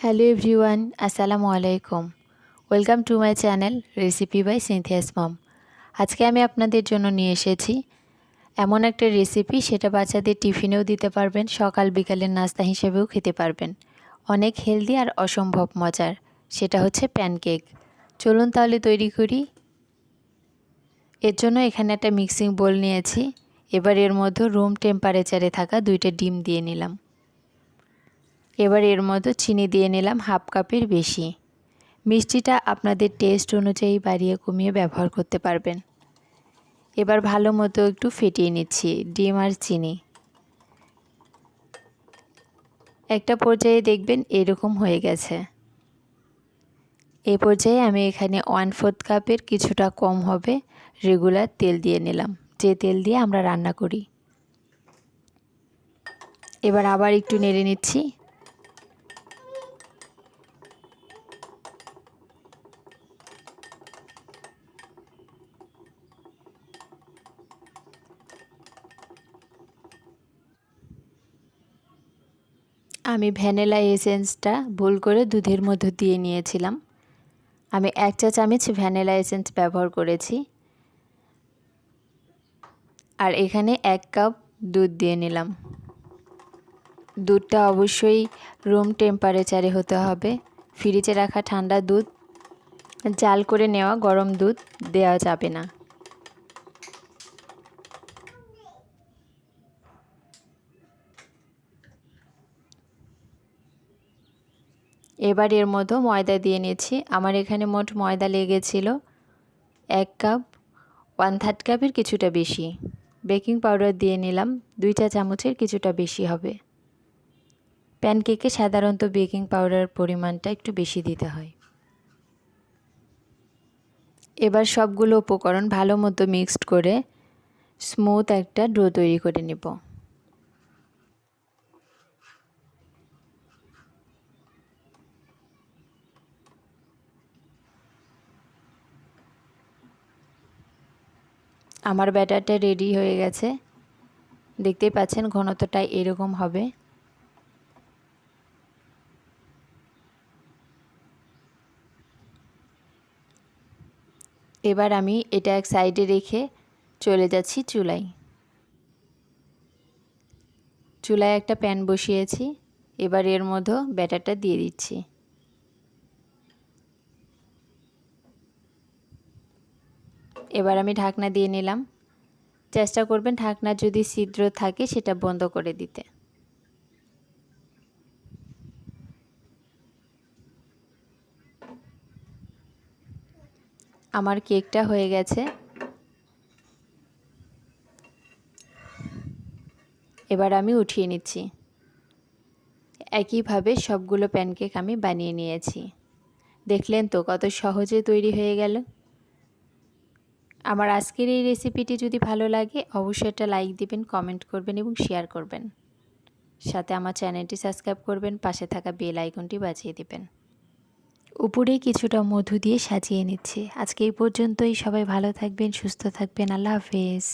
Hello everyone, আসসালামু আলাইকুম। Welcome to my channel recipe by Sinthia's mom. আজকে আমি আপনাদের জন্য নিয়ে এসেছি এমন একটা রেসিপি, সেটা বাচ্চাদের টিফিনেও দিতে পারবেন, সকাল বিকালের নাস্তা হিসেবেও খেতে পারবেন। অনেক হেলদি আর অসম্ভব মজার, সেটা হচ্ছে প্যানকেক। চলুন তাহলে তৈরি করি। এর জন্য এখানে একটা মিক্সিং বোল নিয়েছি। এবার এর মধ্যে রুম টেম্পারেচারে থাকা 2টা ডিম দিয়ে নিলাম। এবার এর মধ্যে চিনি দিয়ে নিলাম হাফ কাপের বেশি। মিষ্টিটা আপনাদের টেস্ট অনুযায়ী বাড়িয়ে কমিয়ে ব্যবহার করতে পারবেন। এবার ভালো মতো একটু ফেটিয়ে নিচ্ছি ডিম আর চিনি। একটা পর্যায়ে দেখবেন এরকম হয়ে গেছে। এই পর্যায়ে আমি এখানে 1/4 কাপের কিছুটা কম হবে রেগুলার তেল দিয়ে নিলাম, যে তেল দিয়ে আমরা রান্না করি। এবার আবার একটু নেড়ে নিচ্ছি। আমি ভ্যানিলা এসেন্সটা ভুল করে দুধের মধ্যে দিয়ে নিয়েছিলাম। আমি 1 চা চামচ ভ্যানিলা এসেন্স ব্যবহার করেছি। আর এখানে 1 কাপ দুধ দিয়ে নিলাম। দুধটা অবশ্যই রুম টেম্পারেচারে হতে হবে। ফ্রিজে রাখা ঠান্ডা দুধ, জাল করে নেওয়া গরম দুধ দেওয়া যাবে না। এবার এর মধ্যে ময়দা দিয়ে নিয়েছি। আমার এখানে মোট ময়দা লেগেছিল 1 কাপ, 1/3 কাপের কিছুটা বেশি। বেকিং পাউডার দিয়ে নিলাম 2 চা চামচের কিছুটা বেশি হবে। প্যানকেকে সাধারণত বেকিং পাউডার পরিমাণটা একটু বেশি দিতে হয়। এবার সবগুলো উপকরণ ভালো মতো মিক্সড করে স্মুথ একটা ডো তৈরি করে নেব। আমার ব্যাটারটা রেডি হয়ে গেছে। দেখতেই পাচ্ছেন ঘনত্বটা এরকম হবে। এবার আমি এটা এক সাইডে রেখে চলে যাচ্ছি চুলায়। চুলায় একটা প্যান বসিয়েছি। এবার এর মধ্যে ব্যাটারটা দিয়ে দিচ্ছি। এবার আমি ঢাকনা দিয়ে নিলাম। চেষ্টা করবেন ঢাকনার যদি ছিদ্র থাকে সেটা বন্ধ করে দিতে। আমার কেকটা হয়ে গেছে। এবার আমি উঠিয়ে নিচ্ছি। একইভাবে সবগুলো প্যানকেক আমি বানিয়ে নিয়েছি। দেখলেন তো কত সহজে তৈরি হয়ে গেল। আমার আজকের এই রেসিপিটি যদি ভালো লাগে অবশ্যই একটা লাইক দিবেন, কমেন্ট করবেন এবং শেয়ার করবেন। সাথে আমার চ্যানেলটি সাবস্ক্রাইব করবেন, পাশে থাকা বেল আইকনটি বাজিয়ে দিবেন। উপরে কিছুটা মধু দিয়ে সাজিয়ে নিচ্ছি। আজকে এই পর্যন্তই। সবাই ভালো থাকবেন, সুস্থ থাকবেন। আল্লাহ হাফেজ।